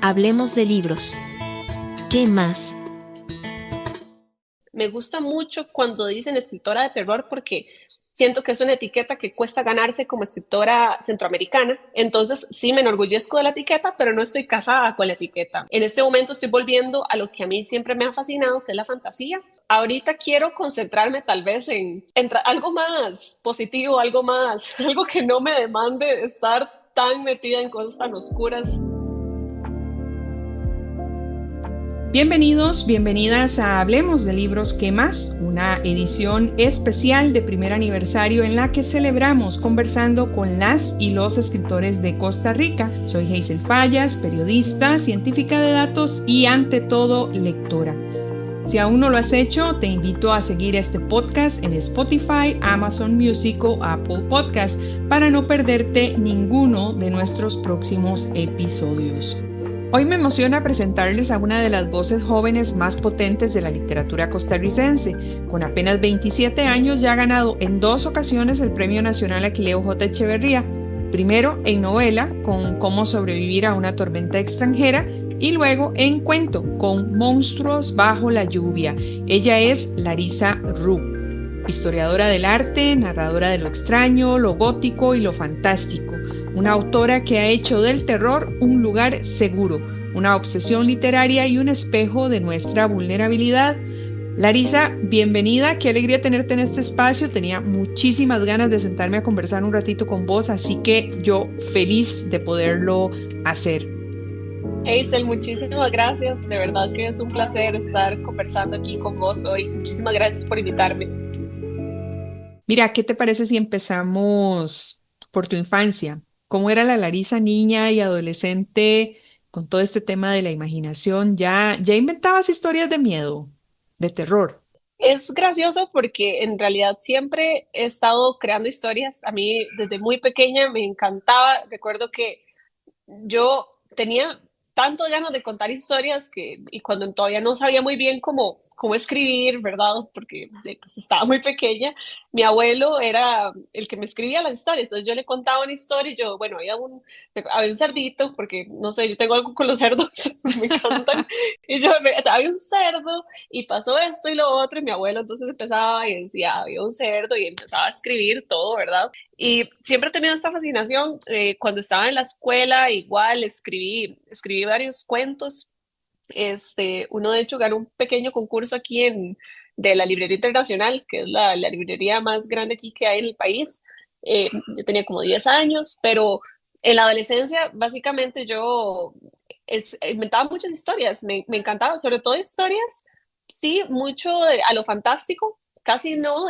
Hablemos de libros. ¿Qué más? Me gusta mucho cuando dicen escritora de terror porque siento que es una etiqueta que cuesta ganarse como escritora centroamericana. Entonces sí me enorgullezco de la etiqueta, pero no estoy casada con la etiqueta. En este momento estoy volviendo a lo que a mí siempre me ha fascinado, que es la fantasía. Ahorita quiero concentrarme tal vez en algo más positivo, algo más, algo que no me demande estar tan metida en cosas tan oscuras. Bienvenidos, bienvenidas a Hablemos de Libros, ¿qué más? Una edición especial de primer aniversario en la que celebramos conversando con las y los escritores de Costa Rica. Soy Hazel Fallas, periodista, científica de datos y ante todo lectora. Si aún no lo has hecho, te invito a seguir este podcast en Spotify, Amazon Music o Apple Podcast para no perderte ninguno de nuestros próximos episodios. Hoy me emociona presentarles a una de las voces jóvenes más potentes de la literatura costarricense. Con apenas 27 años ya ha ganado en 2 ocasiones el Premio Nacional Aquileo J. Echeverría, primero en novela con Cómo sobrevivir a una tormenta extranjera y luego en cuento con Monstruos bajo la lluvia. Ella es Larisa Ru, historiadora del arte, narradora de lo extraño, lo gótico y lo fantástico. Una autora que ha hecho del terror un lugar seguro, una obsesión literaria y un espejo de nuestra vulnerabilidad. Larisa, bienvenida, qué alegría tenerte en este espacio. Tenía muchísimas ganas de sentarme a conversar un ratito con vos, así que yo feliz de poderlo hacer. Hazel, muchísimas gracias. De verdad que es un placer estar conversando aquí con vos hoy. Muchísimas gracias por invitarme. Mira, ¿qué te parece si empezamos por tu infancia? ¿Cómo era la Larisa niña y adolescente con todo este tema de la imaginación? ¿Ya inventabas historias de miedo, de terror? Es gracioso porque en realidad siempre he estado creando historias. A mí desde muy pequeña me encantaba. Recuerdo que yo tenía tantas ganas de contar historias y cuando todavía no sabía muy bien cómo escribir, ¿verdad? Porque pues, estaba muy pequeña, mi abuelo era el que me escribía las historias, entonces yo le contaba una historia y yo, bueno, había un cerdito, porque no sé, yo tengo algo con los cerdos, me encantan, y había un cerdo y pasó esto y lo otro, y mi abuelo entonces empezaba y decía, había un cerdo y empezaba a escribir todo, ¿verdad? Y siempre he tenido esta fascinación. Cuando estaba en la escuela, igual escribí varios cuentos. Uno de hecho ganó un pequeño concurso de la Librería Internacional, que es la librería más grande aquí que hay en el país. Yo tenía como 10 años, pero en la adolescencia, básicamente inventaba muchas historias. Me encantaba, sobre todo historias, sí, a lo fantástico, casi no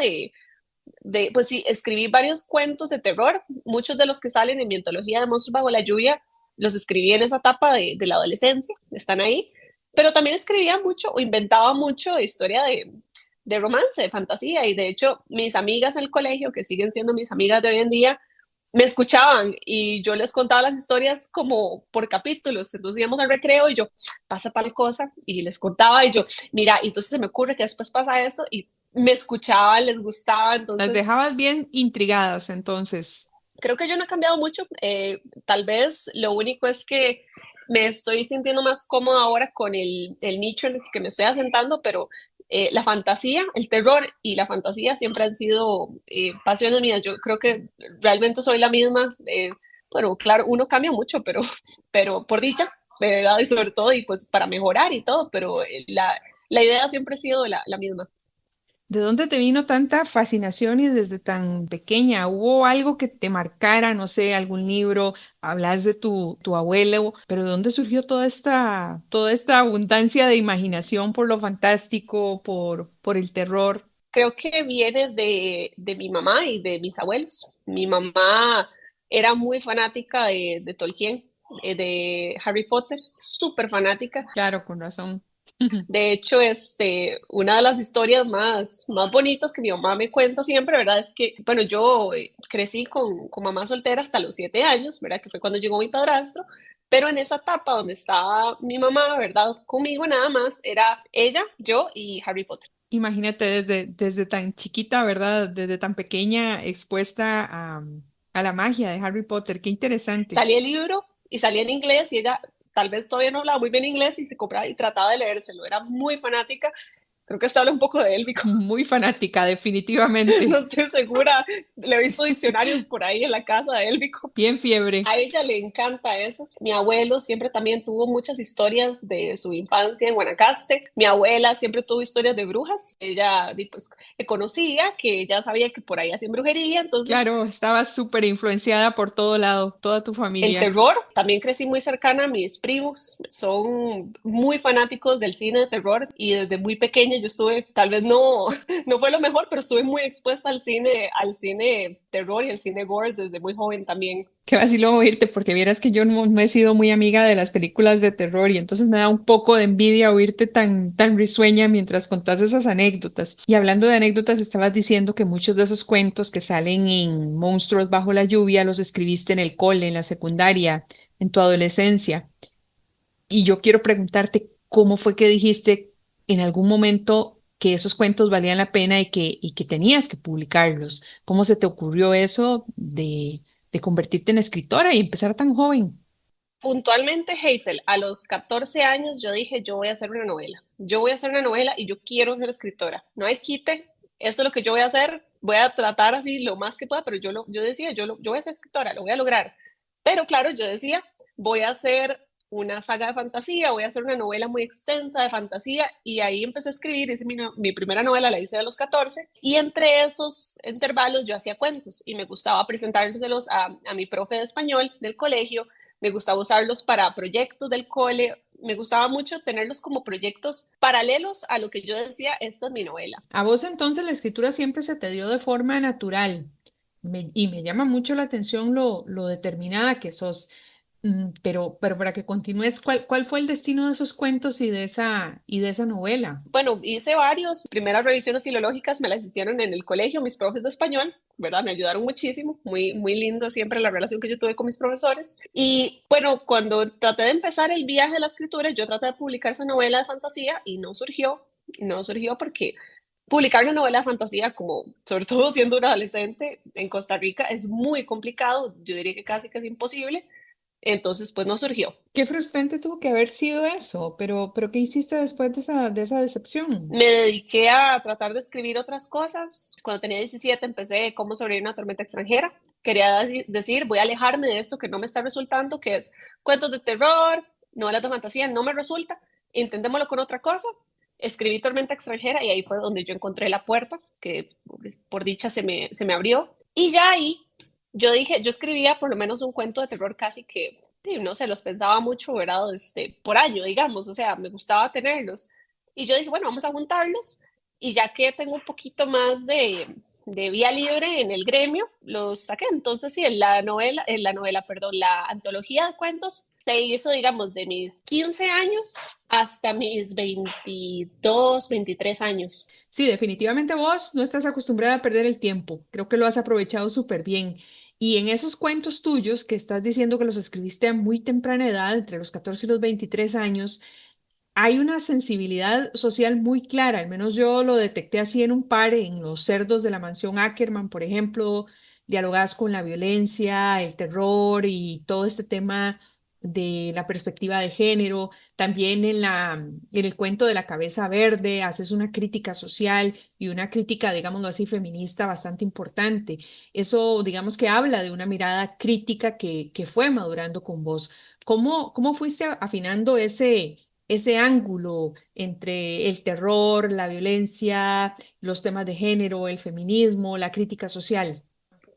pues sí, escribí varios cuentos de terror, muchos de los que salen en mi antología de Monstruos bajo la lluvia, los escribí en esa etapa de la adolescencia, están ahí, pero también escribía mucho o inventaba mucho historia de romance, de fantasía, y de hecho mis amigas en el colegio, que siguen siendo mis amigas de hoy en día, me escuchaban y yo les contaba las historias como por capítulos, entonces íbamos al recreo y yo, pasa tal cosa, y les contaba y yo, mira, y entonces se me ocurre que después pasa esto, y me escuchaban, les gustaba, Las entonces dejabas bien intrigadas, entonces. creo que yo no he cambiado mucho. Tal vez lo único es que me estoy sintiendo más cómoda ahora con el nicho en el que me estoy asentando, pero la fantasía, el terror y la fantasía siempre han sido pasiones mías. Yo creo que realmente soy la misma. Bueno, claro, uno cambia mucho, pero por dicha, ¿verdad? Y sobre todo, y pues para mejorar y todo, pero la idea siempre ha sido la misma. ¿De dónde te vino tanta fascinación y desde tan pequeña? ¿Hubo algo que te marcara, no sé, algún libro? Hablas de tu abuelo, pero ¿de dónde surgió toda esta abundancia de imaginación por lo fantástico, por el terror? Creo que viene de mi mamá y de mis abuelos. Mi mamá era muy fanática de Tolkien, de Harry Potter, súper fanática. Claro, con razón. De hecho, una de las historias más bonitas que mi mamá me cuenta siempre, ¿verdad? Es que, bueno, yo crecí con mamá soltera hasta los 7 años, ¿verdad? Que fue cuando llegó mi padrastro, pero en esa etapa donde estaba mi mamá, ¿verdad? Conmigo nada más, era ella, yo y Harry Potter. Imagínate desde tan chiquita, ¿verdad? Desde tan pequeña, expuesta a la magia de Harry Potter. Qué interesante. Salía el libro y salía en inglés y ella tal vez todavía no hablaba muy bien inglés y se compraba y trataba de leérselo. Era muy fanática. Creo que hasta habla un poco de Élvico. Muy fanática, definitivamente. No estoy segura. Le he visto diccionarios por ahí en la casa de Élvico. Bien fiebre. A ella le encanta eso. Mi abuelo siempre también tuvo muchas historias de su infancia en Guanacaste. Mi abuela siempre tuvo historias de brujas. Ella pues, conocía, que ya sabía que por ahí hacían brujería. Entonces, Claro, estaba súper influenciada por todo lado, toda tu el familia. terror, también crecí muy cercana a mis primos. Son muy fanáticos del cine de terror y desde muy pequeña yo estuve, tal vez no, no fue lo mejor, pero estuve muy expuesta al cine terror y al cine gore desde muy joven también. Qué vacilo oírte, porque vieras que yo no he sido muy amiga de las películas de terror y entonces me da un poco de envidia oírte tan risueña mientras contás esas anécdotas. Y hablando de anécdotas, estabas diciendo que muchos de esos cuentos que salen en Monstruos bajo la lluvia los escribiste en el cole, en la secundaria, en tu adolescencia. Y yo quiero preguntarte cómo fue que dijiste en algún momento que esos cuentos valían la pena y que tenías que publicarlos. ¿Cómo se te ocurrió eso de convertirte en escritora y empezar tan joven? Puntualmente, Hazel, a los 14 años yo dije, yo voy a hacer una novela. Yo voy a hacer una novela y yo quiero ser escritora. No hay quite, eso es lo que yo voy a hacer. Voy a tratar así lo más que pueda, pero yo decía, yo voy a ser escritora, lo voy a lograr. Pero claro, yo decía, voy a hacer una saga de fantasía, voy a hacer una novela muy extensa de fantasía y ahí empecé a escribir, hice mi primera novela, la hice a los 14 y entre esos intervalos yo hacía cuentos y me gustaba presentárselos a mi profe de español del colegio, me gustaba usarlos para proyectos del cole, me gustaba mucho tenerlos como proyectos paralelos a lo que yo decía, esta es mi novela. A vos entonces la escritura siempre se te dio de forma natural. Y me llama mucho la atención lo determinada que sos. Pero para que continúes, ¿cuál fue el destino de esos cuentos y de esa novela? Bueno, hice varios, primeras revisiones filológicas me las hicieron en el colegio, mis profes de español, ¿verdad? Me ayudaron muchísimo, muy lindo siempre la relación que yo tuve con mis profesores. Y bueno, cuando traté de empezar el viaje de la escritura, yo traté de publicar esa novela de fantasía y no surgió porque publicar una novela de fantasía, como sobre todo siendo un adolescente en Costa Rica, es muy complicado, yo diría que casi que es imposible, entonces pues no surgió. Qué frustrante tuvo que haber sido eso, pero ¿qué hiciste después de esa decepción? Me dediqué a tratar de escribir otras cosas. Cuando tenía 17 empecé Cómo sobrevivir a una tormenta extranjera. Quería decir, voy a alejarme de esto que no me está resultando, que es cuentos de terror, novelas de fantasía, no me resulta. Intentémoslo con otra cosa. Escribí Tormenta extranjera y ahí fue donde yo encontré la puerta, que por dicha se me abrió. Y ya ahí yo dije, yo escribía por lo menos un cuento de terror casi que, sí, no sé, los pensaba mucho, ¿verdad? Por año, digamos, o sea, me gustaba tenerlos. Y yo dije, bueno, vamos a juntarlos y ya que tengo un poquito más de vía libre en el gremio, los saqué. Entonces, sí, perdón, la antología de cuentos se hizo, digamos, de mis 15 años hasta mis 22, 23 años. Sí, definitivamente vos no estás acostumbrada a perder el tiempo. Creo que lo has aprovechado súper bien. Y en esos cuentos tuyos que estás diciendo que los escribiste a muy temprana edad, entre los 14 y los 23 años, hay una sensibilidad social muy clara, al menos yo lo detecté así en un par, en Los cerdos de la mansión Ackerman, por ejemplo, dialogas con la violencia, el terror y todo este tema de la perspectiva de género. También en el cuento de la cabeza verde haces una crítica social y una crítica, digámoslo así, feminista bastante importante. Eso, digamos que habla de una mirada crítica que fue madurando con vos. ¿Cómo fuiste afinando ese ángulo entre el terror, la violencia, los temas de género, el feminismo, la crítica social?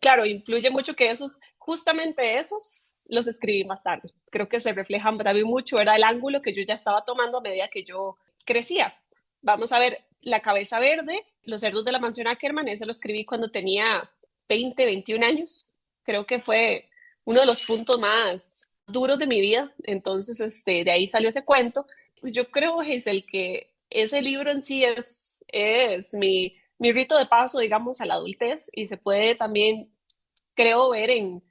Claro, influye mucho que justamente esos, los escribí más tarde. Creo que se reflejan también mucho, era el ángulo que yo ya estaba tomando a medida que yo crecía. Vamos a ver, La cabeza verde, Los cerdos de la mansión Ackerman, ese lo escribí cuando tenía 20, 21 años. Creo que fue uno de los puntos más duros de mi vida. Entonces, de ahí salió ese cuento. Pues yo creo, Hazel, que ese libro en sí es mi rito de paso, digamos, a la adultez y se puede también, creo, ver en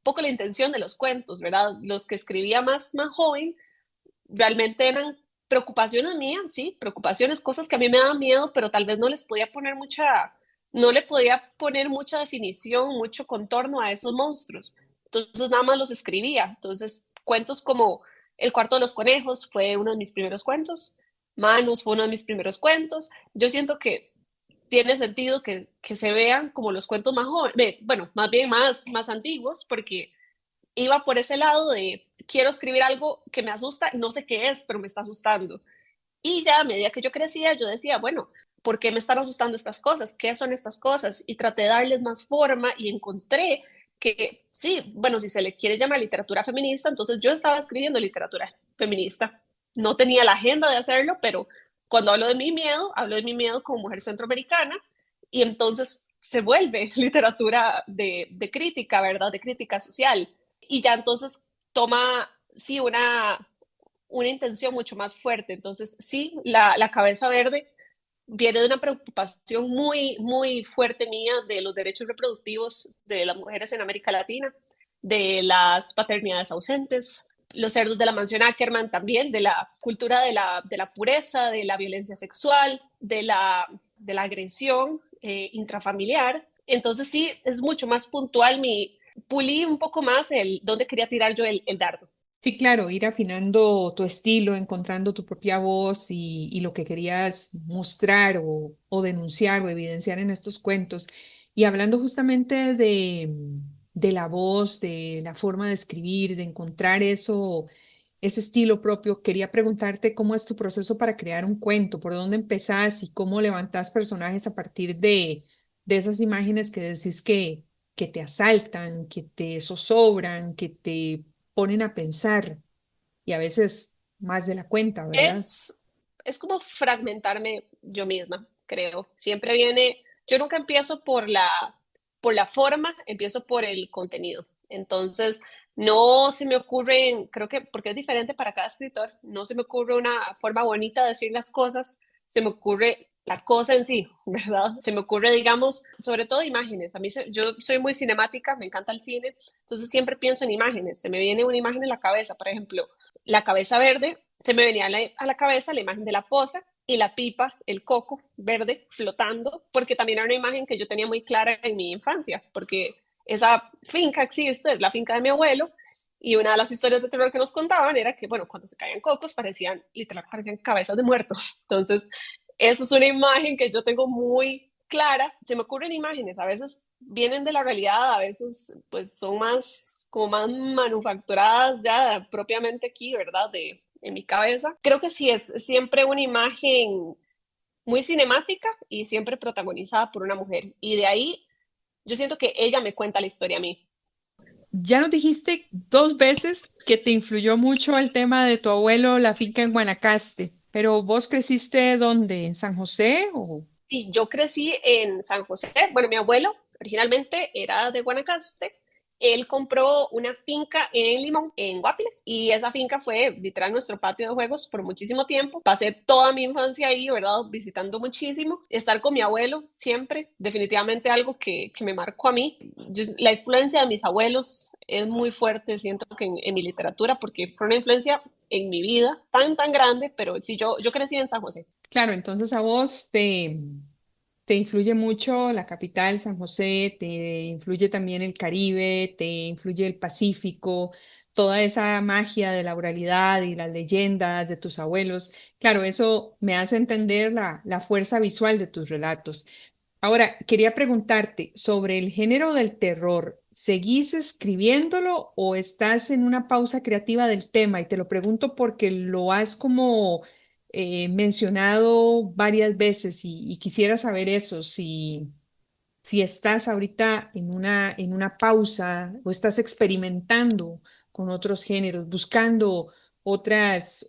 un poco la intención de los cuentos, ¿verdad? Los que escribía más joven realmente eran preocupaciones mías, sí, preocupaciones, cosas que a mí me daban miedo, pero tal vez no le podía poner mucha definición, mucho contorno a esos monstruos. Entonces nada más los escribía. Entonces, cuentos como El cuarto de los conejos fue uno de mis primeros cuentos. Manos fue uno de mis primeros cuentos. Yo siento que tiene sentido que se vean como los cuentos más jóvenes, bueno, más bien más antiguos, porque iba por ese lado de quiero escribir algo que me asusta, no sé qué es, pero me está asustando. Y ya a medida que yo crecía, yo decía, bueno, ¿por qué me están asustando estas cosas? ¿Qué son estas cosas? Y traté de darles más forma y encontré que sí, bueno, si se le quiere llamar literatura feminista, entonces yo estaba escribiendo literatura feminista. No tenía la agenda de hacerlo, pero cuando hablo de mi miedo como mujer centroamericana, y entonces se vuelve literatura de crítica, ¿verdad? De crítica social. Y ya entonces toma, sí, una intención mucho más fuerte. Entonces, sí, la cabeza verde viene de una preocupación muy fuerte mía de los derechos reproductivos de las mujeres en América Latina, de las paternidades ausentes, los cerdos de la mansión Ackerman también, de la cultura de la pureza, de la violencia sexual, de la agresión intrafamiliar. Entonces sí, es mucho más puntual pulí un poco más el dónde quería tirar yo el dardo. Sí, claro, ir afinando tu estilo, encontrando tu propia voz y lo que querías mostrar o denunciar o evidenciar en estos cuentos. Y hablando justamente de la voz, de la forma de escribir, de encontrar eso, ese estilo propio, quería preguntarte cómo es tu proceso para crear un cuento, por dónde empezás y cómo levantás personajes a partir de esas imágenes que decís que te asaltan, que te zozobran, que te ponen a pensar y a veces más de la cuenta, ¿verdad? Es, es como fragmentarme yo misma, creo. Siempre viene, yo nunca empiezo por la forma, empiezo por el contenido. Entonces, no se me ocurre, creo que porque es diferente para cada escritor, no se me ocurre una forma bonita de decir las cosas, se me ocurre la cosa en sí, ¿verdad? Se me ocurre, digamos, sobre todo imágenes. Yo soy muy cinemática, me encanta el cine, entonces siempre pienso en imágenes. Se me viene una imagen en la cabeza, por ejemplo, la cabeza verde, se me venía a la cabeza la imagen de la poza y la pipa, el coco verde flotando, porque también era una imagen que yo tenía muy clara en mi infancia, porque esa finca existe, es la finca de mi abuelo, y una de las historias de terror que nos contaban era que, bueno, cuando se caían cocos parecían, literal, parecían cabezas de muertos. Entonces, eso es una imagen que yo tengo muy clara. Se me ocurren imágenes, a veces vienen de la realidad, a veces pues son más, como más manufacturadas ya propiamente aquí, ¿verdad? En mi cabeza. Creo que sí es siempre una imagen muy cinemática y siempre protagonizada por una mujer. Y de ahí yo siento que ella me cuenta la historia a mí. Ya nos dijiste dos veces que te influyó mucho el tema de tu abuelo, la finca en Guanacaste, pero ¿vos creciste dónde? ¿En San José o...? Sí, yo crecí en San José. Bueno, mi abuelo originalmente era de Guanacaste. Él compró una finca en Limón, en Guapiles, y esa finca fue literal nuestro patio de juegos por muchísimo tiempo. Pasé toda mi infancia ahí, ¿verdad? Visitando muchísimo. Estar con mi abuelo siempre, definitivamente algo que me marcó a mí. La influencia de mis abuelos es muy fuerte, siento que en mi literatura, porque fue una influencia en mi vida tan grande, pero sí, yo crecí en San José. Claro, entonces a vos te influye mucho la capital, San José, te influye también el Caribe, te influye el Pacífico, toda esa magia de la oralidad y las leyendas de tus abuelos. Claro, eso me hace entender la fuerza visual de tus relatos. Ahora, quería preguntarte sobre el género del terror. ¿Seguís escribiéndolo o estás en una pausa creativa del tema? Y te lo pregunto porque lo has como mencionado varias veces y quisiera saber eso, si estás ahorita en una pausa o estás experimentando con otros géneros, buscando otros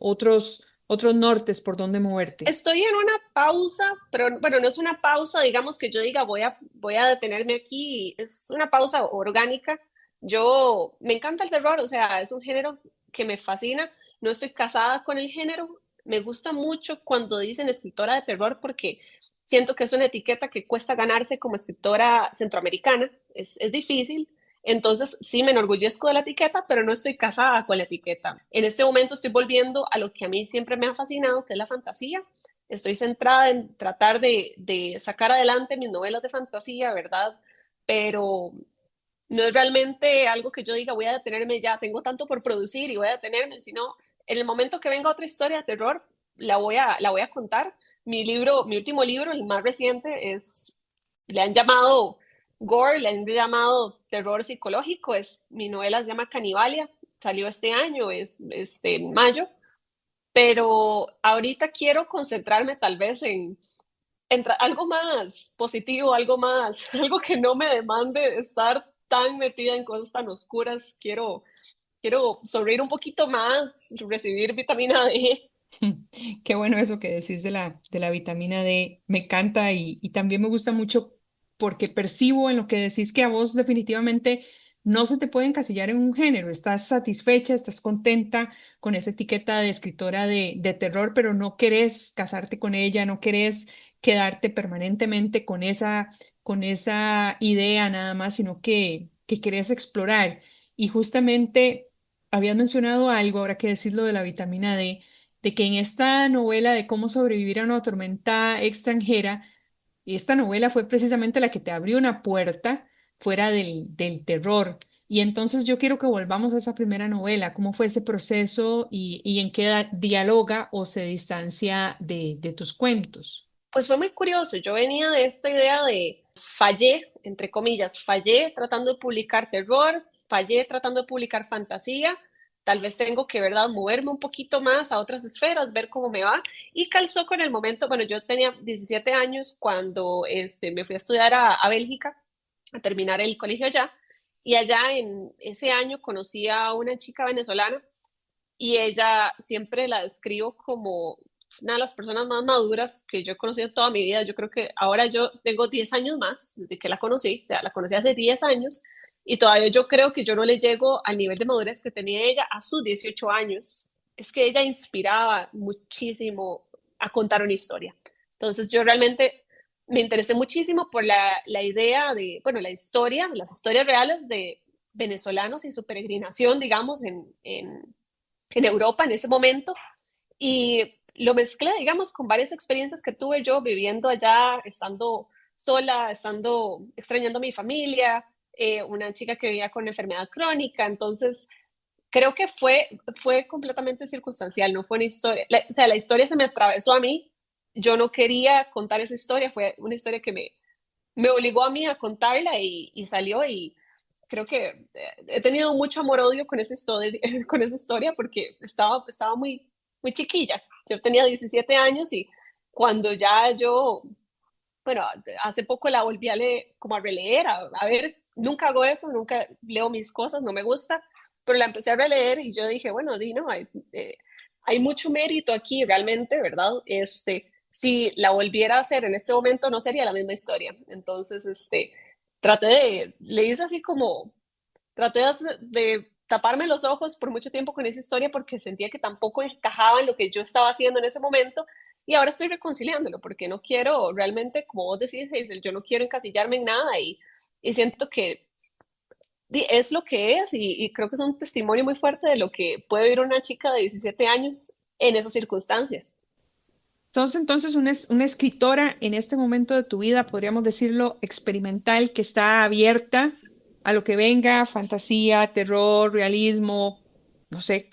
nortes por donde moverte. Estoy en una pausa, pero bueno, no es una pausa, digamos que yo diga voy a detenerme aquí, es una pausa orgánica. Yo me encanta el terror, o sea, es un género que me fascina, no estoy casada con el género, me gusta mucho cuando dicen escritora de terror porque siento que es una etiqueta que cuesta ganarse como escritora centroamericana, es difícil. Entonces, sí, me enorgullezco de la etiqueta, pero no estoy casada con la etiqueta. En este momento estoy volviendo a lo que a mí siempre me ha fascinado, que es la fantasía. Estoy centrada en tratar de sacar adelante mis novelas de fantasía, ¿verdad? Pero no es realmente algo que yo diga voy a detenerme ya, tengo tanto por producir y voy a detenerme, sino en el momento que venga otra historia de terror, la voy a contar. Mi último libro, el más reciente, le han llamado gore, le han llamado terror psicológico, mi novela se llama Canibalia, salió este año, en mayo, pero ahorita quiero concentrarme tal vez en algo más positivo, algo más, algo que no me demande estar tan metida en cosas tan oscuras. Quiero sonreír un poquito más, recibir vitamina D. Qué bueno eso que decís de la vitamina D. Me encanta y también me gusta mucho porque percibo en lo que decís que a vos definitivamente no se te puede encasillar en un género. Estás satisfecha, estás contenta con esa etiqueta de escritora de terror, pero no querés casarte con ella, no querés quedarte permanentemente con esa idea nada más, sino que querés explorar. Y justamente habías mencionado algo, ahora que decís lo de la vitamina D de que en esta novela de cómo sobrevivir a una tormenta extranjera, esta novela fue precisamente la que te abrió una puerta fuera del terror. Y entonces yo quiero que volvamos a esa primera novela, cómo fue ese proceso y en qué dialoga o se distancia de tus cuentos. Pues fue muy curioso. Yo venía de esta idea de fallé, entre comillas, fallé tratando de publicar terror, fallé tratando de publicar fantasía. Tal vez tengo que, ¿verdad?, moverme un poquito más a otras esferas, ver cómo me va. Y calzó con el momento, bueno, yo tenía 17 años cuando me fui a estudiar a Bélgica, a terminar el colegio allá. Y allá en ese año conocí a una chica venezolana y ella siempre la describo como una de las personas más maduras que yo he conocido en toda mi vida. Yo creo que ahora yo tengo 10 años más desde que la conocí, o sea, la conocí hace 10 años y todavía yo creo que yo no le llego al nivel de madurez que tenía ella a sus 18 años. Es que ella inspiraba muchísimo a contar una historia. Entonces yo realmente me interesé muchísimo por la idea de, bueno, la historia, las historias reales de venezolanos y su peregrinación, digamos, en Europa en ese momento y lo mezclé, digamos, con varias experiencias que tuve yo viviendo allá, estando sola, estando extrañando a mi familia, una chica que vivía con enfermedad crónica, entonces creo que fue completamente circunstancial, no fue una historia, o sea, la historia se me atravesó a mí, yo no quería contar esa historia, fue una historia que me obligó a mí a contarla y salió y creo que he tenido mucho amor-odio con esa historia, con esa historia porque estaba muy, muy chiquilla. Yo tenía 17 años y cuando ya yo, bueno, hace poco la volví a leer, como a releer, a ver, nunca hago eso, nunca leo mis cosas, no me gusta, pero la empecé a releer y yo dije, bueno, Dino, hay mucho mérito aquí realmente, ¿verdad? Si la volviera a hacer en este momento no sería la misma historia. Entonces, le hice así como, traté de taparme los ojos por mucho tiempo con esa historia porque sentía que tampoco encajaba en lo que yo estaba haciendo en ese momento y ahora estoy reconciliándolo porque no quiero realmente, como vos decís, Hazel, yo no quiero encasillarme en nada y siento que es lo que es y creo que es un testimonio muy fuerte de lo que puede vivir una chica de 17 años en esas circunstancias. Entonces una escritora en este momento de tu vida, podríamos decirlo, experimental, que está abierta a lo que venga, fantasía, terror, realismo, no sé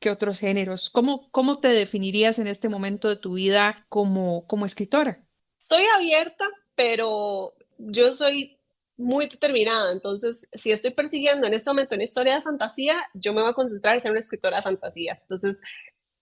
qué otros géneros. ¿Cómo te definirías en este momento de tu vida como escritora? Estoy abierta, pero yo soy muy determinada, entonces si estoy persiguiendo en este momento una historia de fantasía, yo me voy a concentrar en ser una escritora de fantasía. Entonces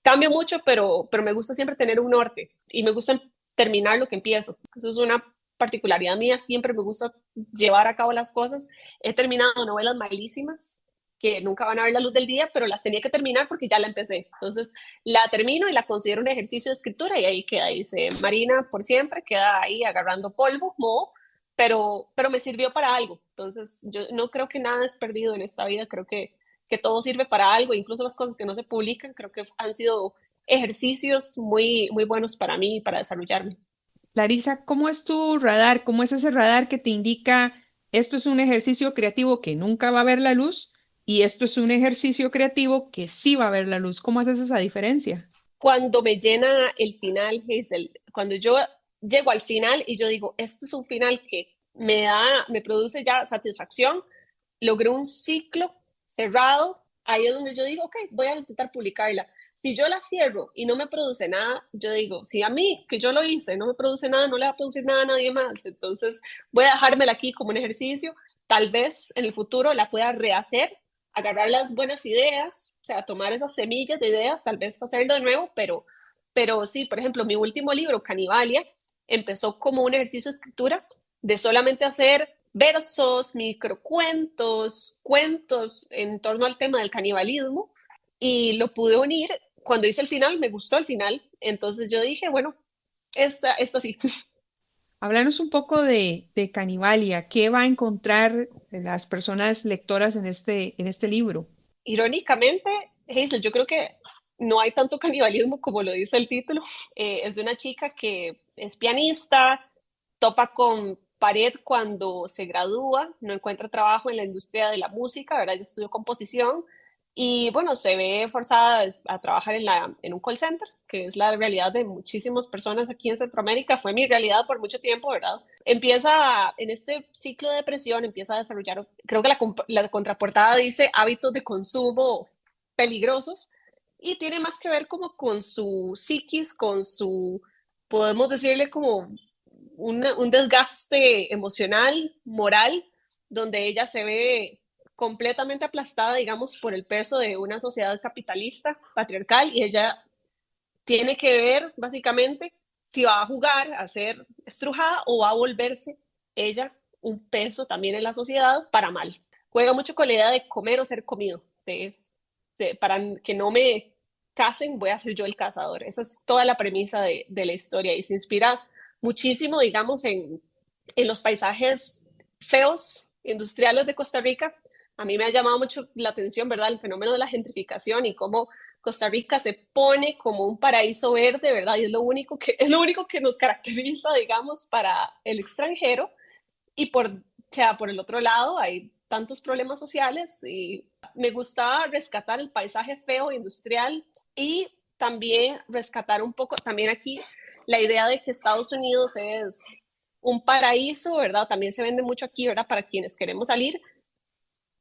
cambio mucho, pero me gusta siempre tener un norte y me gusta terminar lo que empiezo. Eso es una particularidad mía, siempre me gusta llevar a cabo las cosas. He terminado novelas malísimas que nunca van a ver la luz del día, pero las tenía que terminar porque ya la empecé. Entonces la termino y la considero un ejercicio de escritura y ahí queda, dice Marina por siempre, queda ahí agarrando polvo, moho, pero me sirvió para algo. Entonces yo no creo que nada es perdido en esta vida, creo que todo sirve para algo, incluso las cosas que no se publican, creo que han sido ejercicios muy, muy buenos para mí y para desarrollarme. Larisa, ¿cómo es tu radar? ¿Cómo es ese radar que te indica esto es un ejercicio creativo que nunca va a ver la luz y esto es un ejercicio creativo que sí va a ver la luz? ¿Cómo haces esa diferencia? Cuando me llena el final, Hazel, cuando yo llego al final y yo digo, este es un final que me produce ya satisfacción, logré un ciclo cerrado, ahí es donde yo digo, ok, voy a intentar publicarla. Si yo la cierro y no me produce nada, yo digo, si a mí, que yo lo hice, no me produce nada, no le va a producir nada a nadie más. Entonces voy a dejármela aquí como un ejercicio. Tal vez en el futuro la pueda rehacer, agarrar las buenas ideas, o sea, tomar esas semillas de ideas, tal vez hacerlo de nuevo, pero sí, por ejemplo, mi último libro, Canibalia, empezó como un ejercicio de escritura de solamente hacer versos, microcuentos, cuentos en torno al tema del canibalismo y lo pude unir. Cuando hice el final, me gustó el final, entonces yo dije, bueno, esta sí. Háblanos un poco de Canibalia. ¿Qué va a encontrar las personas lectoras en este libro? Irónicamente, Hazel, yo creo que no hay tanto canibalismo como lo dice el título. Es de una chica que es pianista, topa con pared cuando se gradúa, no encuentra trabajo en la industria de la música, ¿verdad? Yo estudio composición y bueno, se ve forzada a trabajar en un call center, que es la realidad de muchísimas personas aquí en Centroamérica, fue mi realidad por mucho tiempo, ¿verdad? Empieza en este ciclo de depresión, empieza a desarrollar, creo que la contraportada dice hábitos de consumo peligrosos y tiene más que ver como con su psiquis, con su, podemos decirle como un desgaste emocional, moral, donde ella se ve completamente aplastada, digamos, por el peso de una sociedad capitalista, patriarcal, y ella tiene que ver, básicamente, si va a jugar a ser estrujada o va a volverse ella un peso también en la sociedad para mal. Juega mucho con la idea de comer o ser comido, para que no me casen, voy a ser yo el cazador. Esa es toda la premisa de la historia y se inspira muchísimo, digamos, en los paisajes feos industriales de Costa Rica. A mí me ha llamado mucho la atención, ¿verdad? El fenómeno de la gentrificación y cómo Costa Rica se pone como un paraíso verde, ¿verdad? Y es lo único que nos caracteriza, digamos, para el extranjero. Y por el otro lado hay tantos problemas sociales y me gustaba rescatar el paisaje feo industrial y también rescatar un poco, también aquí, la idea de que Estados Unidos es un paraíso, ¿verdad? También se vende mucho aquí, ¿verdad? Para quienes queremos salir.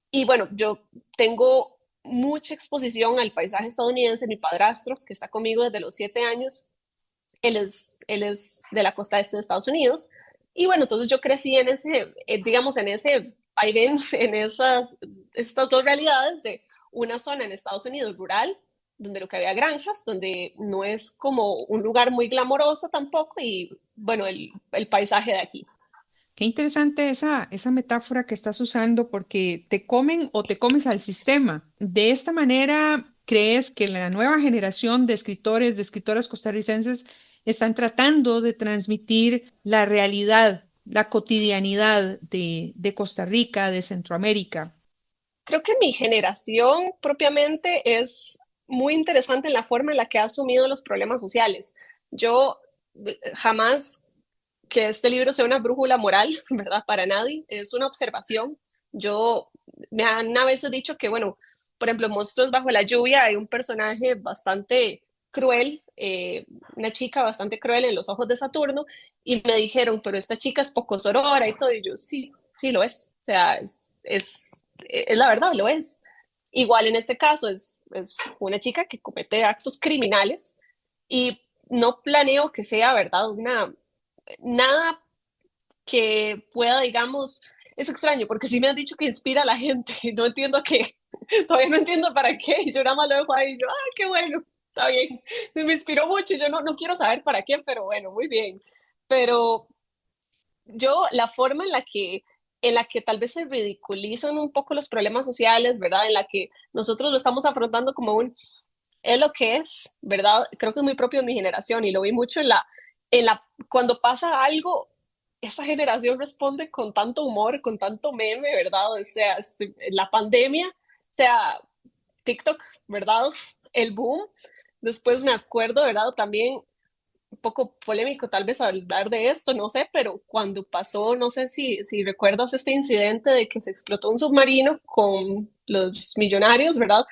Y bueno, yo tengo mucha exposición al paisaje estadounidense. Mi padrastro, que está conmigo desde los 7 años, él es de la costa este de Estados Unidos. Y bueno, entonces yo crecí en ese, digamos, en ese vaivén, en estas dos realidades de una zona en Estados Unidos rural, donde lo que había granjas, donde no es como un lugar muy glamoroso tampoco, y bueno, el paisaje de aquí. Qué interesante esa metáfora que estás usando porque te comen o te comes al sistema. De esta manera, ¿crees que la nueva generación de escritores, de escritoras costarricenses están tratando de transmitir la realidad, la cotidianidad de Costa Rica, de Centroamérica? Creo que mi generación propiamente es muy interesante en la forma en la que ha asumido los problemas sociales. Yo jamás que este libro sea una brújula moral, ¿verdad? Para nadie, es una observación. Yo, me han a veces dicho que, bueno, por ejemplo, en Monstruos bajo la lluvia hay un personaje bastante cruel, una chica bastante cruel en los ojos de Saturno, y me dijeron, pero esta chica es poco sorora y todo, y yo, sí, sí lo es. O sea, es la verdad, lo es. Igual en este caso es una chica que comete actos criminales y no planeo que sea, ¿verdad? Nada que pueda, digamos, es extraño porque sí me han dicho que inspira a la gente, no entiendo qué, todavía no entiendo para qué, yo nada más lo dejo ahí y yo, qué bueno, está bien, me inspiró mucho, yo no quiero saber para qué, pero bueno, muy bien. Pero yo, la forma en la que tal vez se ridiculizan un poco los problemas sociales, ¿verdad? En la que nosotros lo estamos afrontando como es lo que es, ¿verdad? Creo que es muy propio de mi generación y lo vi mucho cuando pasa algo, esa generación responde con tanto humor, con tanto meme, ¿verdad? O sea, la pandemia, o sea, TikTok, ¿verdad? El boom. Después me acuerdo, ¿verdad? También un poco polémico tal vez hablar de esto, no sé, pero cuando pasó, no sé si recuerdas este incidente de que se explotó un submarino con los millonarios, ¿verdad?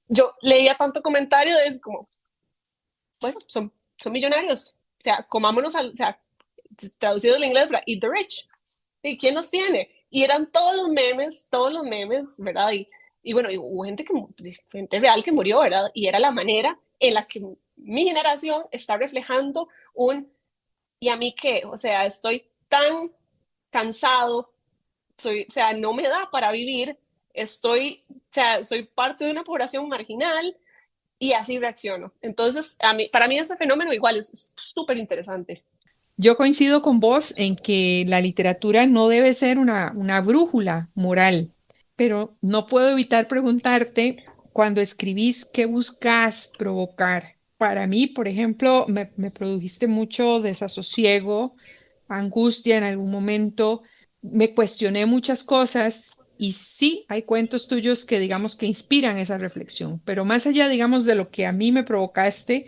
Yo leía tanto comentario de como, bueno, son millonarios, o sea, comámonos, o sea, traducido al inglés, ¿verdad? Eat the rich. ¿Y quién los tiene? Y eran todos los memes, ¿verdad? Y bueno, y hubo gente real que murió, ¿verdad? Y era la manera en la que mi generación está reflejando ¿y a mí qué? O sea, estoy tan cansado, o sea, no me da para vivir, o sea, soy parte de una población marginal y así reacciono. Entonces, para mí ese fenómeno igual es súper interesante. Yo coincido con vos en que la literatura no debe ser una brújula moral, pero no puedo evitar preguntarte, cuando escribís, ¿qué buscas provocar? Para mí, por ejemplo, me produjiste mucho desasosiego, angustia en algún momento, me cuestioné muchas cosas y sí, hay cuentos tuyos que digamos que inspiran esa reflexión, pero más allá, digamos, de lo que a mí me provocaste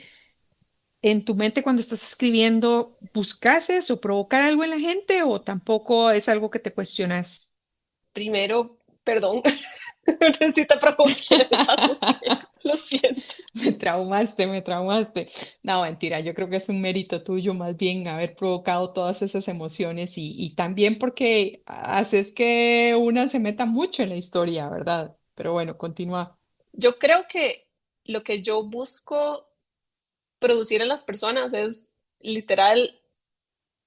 en tu mente cuando estás escribiendo, ¿buscas eso, provocar algo en la gente o tampoco es algo que te cuestionas? Primero, perdón, necesito provocar desasosiego, lo siento. Me traumaste, me traumaste. No, mentira, yo creo que es un mérito tuyo más bien haber provocado todas esas emociones y también porque haces que una se meta mucho en la historia, ¿verdad? Pero bueno, continúa. Yo creo que lo que yo busco producir en las personas es literal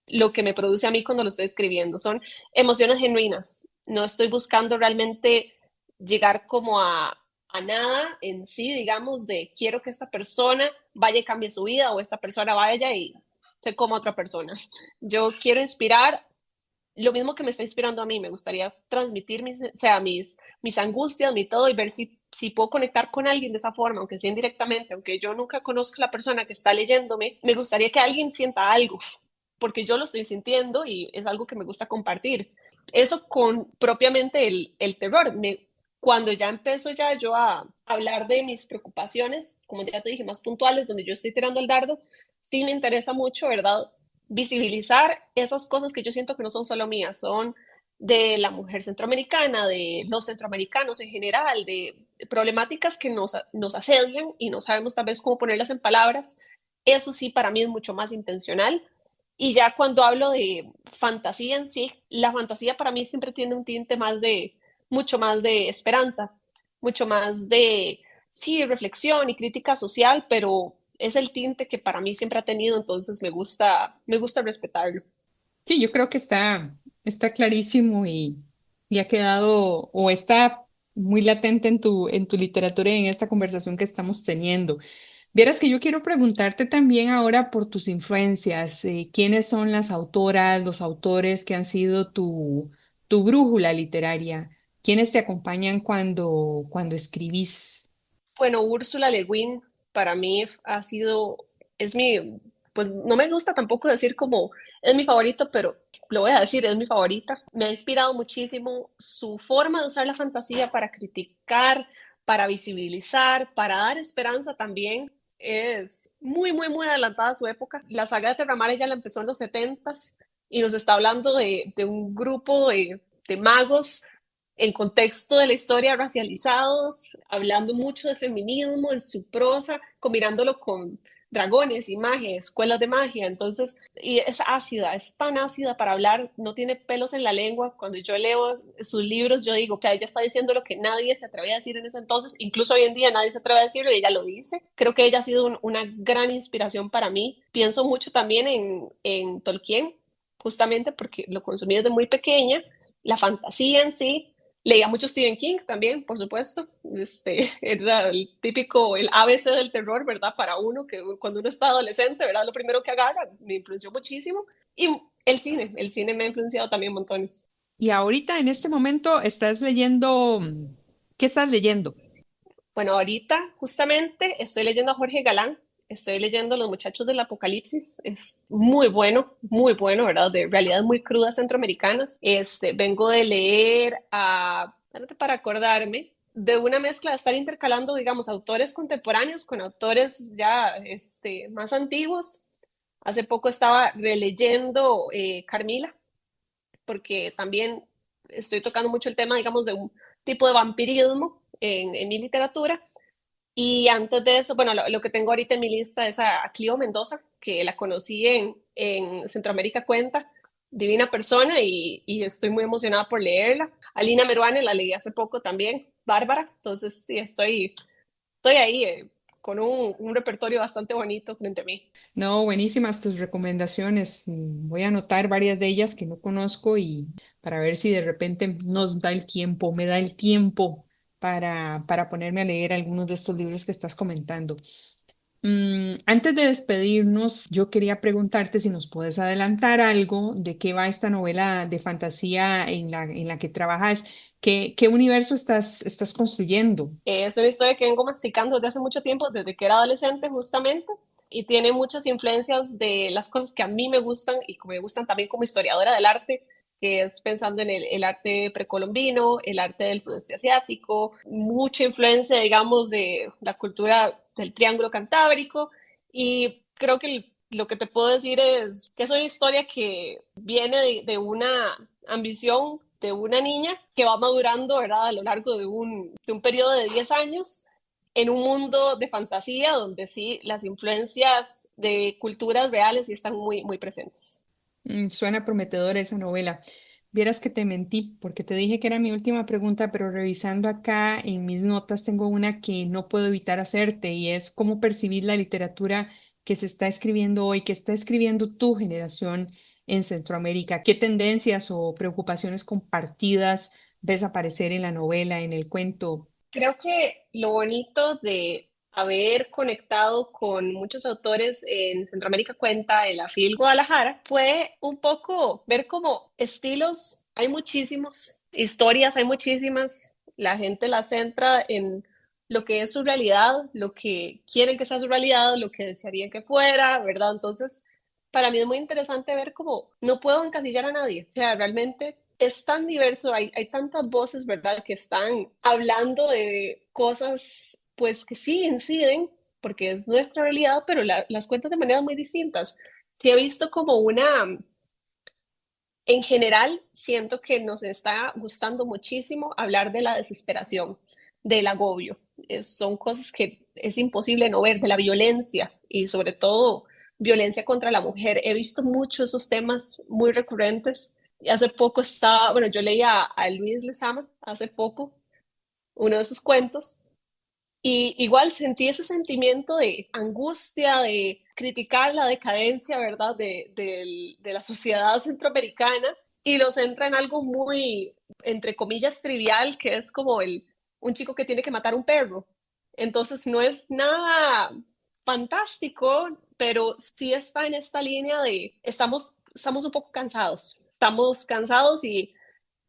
lo que me produce a mí cuando lo estoy escribiendo. Son emociones genuinas. No estoy buscando realmente llegar como a nada en sí, digamos, de quiero que esta persona vaya y cambie su vida o esta persona vaya y se coma a otra persona. Yo quiero inspirar lo mismo que me está inspirando a mí. Me gustaría transmitir o sea, mis angustias, mi todo y ver si puedo conectar con alguien de esa forma, aunque sea indirectamente, aunque yo nunca conozca a la persona que está leyéndome, me gustaría que alguien sienta algo, porque yo lo estoy sintiendo y es algo que me gusta compartir. Eso con propiamente el terror. Cuando ya empiezo ya yo a hablar de mis preocupaciones, como ya te dije, más puntuales, donde yo estoy tirando el dardo, sí me interesa mucho, ¿verdad? Visibilizar esas cosas que yo siento que no son solo mías, son de la mujer centroamericana, de los centroamericanos en general, de problemáticas que nos asedian y no sabemos tal vez cómo ponerlas en palabras. Eso sí, para mí es mucho más intencional. Y ya cuando hablo de fantasía en sí, la fantasía para mí siempre tiene un tinte mucho más de esperanza, mucho más de, sí, reflexión y crítica social, pero es el tinte que para mí siempre ha tenido, entonces me gusta respetarlo. Sí, yo creo que está clarísimo y ha quedado o está muy latente en tu literatura y en esta conversación que estamos teniendo. Vieras que yo quiero preguntarte también ahora por tus influencias. ¿Quiénes son las autoras, los autores que han sido tu brújula literaria? ¿Quiénes te acompañan cuando escribís? Bueno, Úrsula Le Guin para mí ha sido, es mi, pues no me gusta tampoco decir como es mi favorito, pero lo voy a decir, es mi favorita. Me ha inspirado muchísimo su forma de usar la fantasía para criticar, para visibilizar, para dar esperanza también. Es muy adelantada a su época. La saga de Terramar ella la empezó en los 70s y nos está hablando de un grupo de magos en contexto de la historia racializados, hablando mucho de feminismo en su prosa, combinándolo con dragones y magia, escuelas de magia. Entonces, y es ácida, es tan ácida para hablar, no tiene pelos en la lengua. Cuando yo leo sus libros, yo digo que ella está diciendo lo que nadie se atreve a decir en ese entonces, incluso hoy en día nadie se atreve a decirlo y ella lo dice. Creo que ella ha sido una gran inspiración para mí. Pienso mucho también en Tolkien, justamente porque lo consumí desde muy pequeña, la fantasía en sí. Leía mucho Stephen King también, por supuesto. Era el típico, el ABC del terror, ¿verdad? Para uno, que cuando uno está adolescente, ¿verdad? Lo primero que agarra, me influenció muchísimo. Y el cine me ha influenciado también montones. Y ahorita en este momento estás leyendo, ¿qué estás leyendo? Bueno, ahorita justamente estoy leyendo a Jorge Galán, estoy leyendo Los Muchachos del Apocalipsis, es muy bueno, ¿verdad? De realidades muy crudas centroamericanas. Vengo de leer espérate para acordarme, de una mezcla de estar intercalando, digamos, autores contemporáneos con autores ya más antiguos. Hace poco estaba releyendo Carmila, porque también estoy tocando mucho el tema, digamos, de un tipo de vampirismo en mi literatura. Y antes de eso, bueno, lo que tengo ahorita en mi lista es a Clio Mendoza, que la conocí en Centroamérica Cuenta, divina persona y estoy muy emocionada por leerla. A Lina Meruane la leí hace poco también. bárbara. Entonces sí, estoy ahí con un repertorio bastante bonito frente a mí. No, buenísimas tus recomendaciones. Voy a anotar varias de ellas que no conozco y para ver si de repente nos da el tiempo, me da el tiempo para ponerme a leer algunos de estos libros que estás comentando. Antes de despedirnos, yo quería preguntarte si nos puedes adelantar algo de qué va esta novela de fantasía en la que trabajas, qué universo estás construyendo. Es una historia que vengo masticando desde hace mucho tiempo, desde que era adolescente justamente, y tiene muchas influencias de las cosas que a mí me gustan y que me gustan también como historiadora del arte, que es pensando en el arte precolombino, el arte del sudeste asiático, mucha influencia, digamos, de la cultura del Triángulo Cantábrico, y creo que lo que te puedo decir es que es una historia que viene de una ambición de una niña que va madurando, ¿verdad? A lo largo de un periodo de 10 años en un mundo de fantasía donde sí las influencias de culturas reales sí están muy, muy presentes. Suena prometedora esa novela. Vieras que te mentí porque te dije que era mi última pregunta, pero revisando acá en mis notas tengo una que no puedo evitar hacerte y es cómo percibir la literatura que se está escribiendo hoy, que está escribiendo tu generación en Centroamérica. ¿Qué tendencias o preocupaciones compartidas ves aparecer en la novela, en el cuento? Creo que lo bonito de haber conectado con muchos autores en Centroamérica Cuenta, en la FIL Guadalajara, fue un poco ver como estilos, hay muchísimos, historias hay muchísimas, la gente las centra en lo que es su realidad, lo que quieren que sea su realidad, lo que desearían que fuera, ¿verdad? Entonces, para mí es muy interesante ver cómo no puedo encasillar a nadie, o sea, realmente es tan diverso, hay tantas voces, ¿verdad?, que están hablando de cosas, pues, que sí inciden, porque es nuestra realidad, pero las cuentan de maneras muy distintas. Sí he visto como en general, siento que nos está gustando muchísimo hablar de la desesperación, del agobio. Son cosas que es imposible no ver, de la violencia y sobre todo violencia contra la mujer. He visto muchos esos temas muy recurrentes. Y hace poco estaba, bueno, yo leía a Luis Lezama hace poco, uno de sus cuentos, y igual sentí ese sentimiento de angustia, de criticar la decadencia, ¿verdad?, de la sociedad centroamericana y lo centra en algo muy, entre comillas, trivial, que es como un chico que tiene que matar un perro. Entonces no es nada fantástico, pero sí está en esta línea de estamos un poco cansados. Estamos cansados y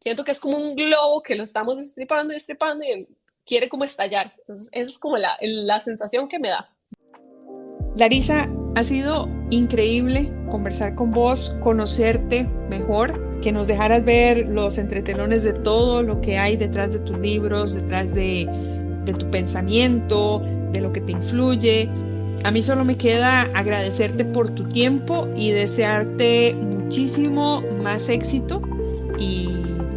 siento que es como un globo que lo estamos estripando y estripando y quiere como estallar. Entonces, esa es como la sensación que me da. Larisa, ha sido increíble conversar con vos, conocerte mejor, que nos dejaras ver los entretelones de todo lo que hay detrás de tus libros, detrás de tu pensamiento, de lo que te influye. A mí solo me queda agradecerte por tu tiempo y desearte muchísimo más éxito y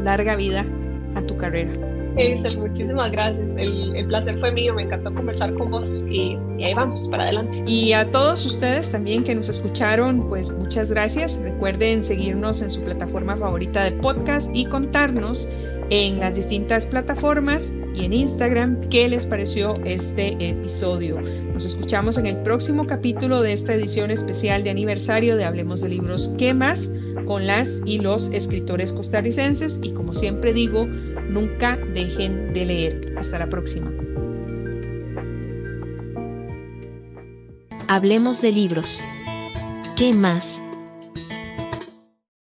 larga vida a tu carrera. Hazel, muchísimas gracias. El placer fue mío, me encantó conversar con vos y ahí vamos, para adelante. Y a todos ustedes también que nos escucharon, pues muchas gracias. Recuerden seguirnos en su plataforma favorita de podcast y contarnos en las distintas plataformas y en Instagram qué les pareció este episodio. Nos escuchamos en el próximo capítulo de esta edición especial de aniversario de Hablemos de Libros, ¿qué más?, con las y los escritores costarricenses y, como siempre digo, nunca dejen de leer. Hasta la próxima. Hablemos de libros. ¿Qué más?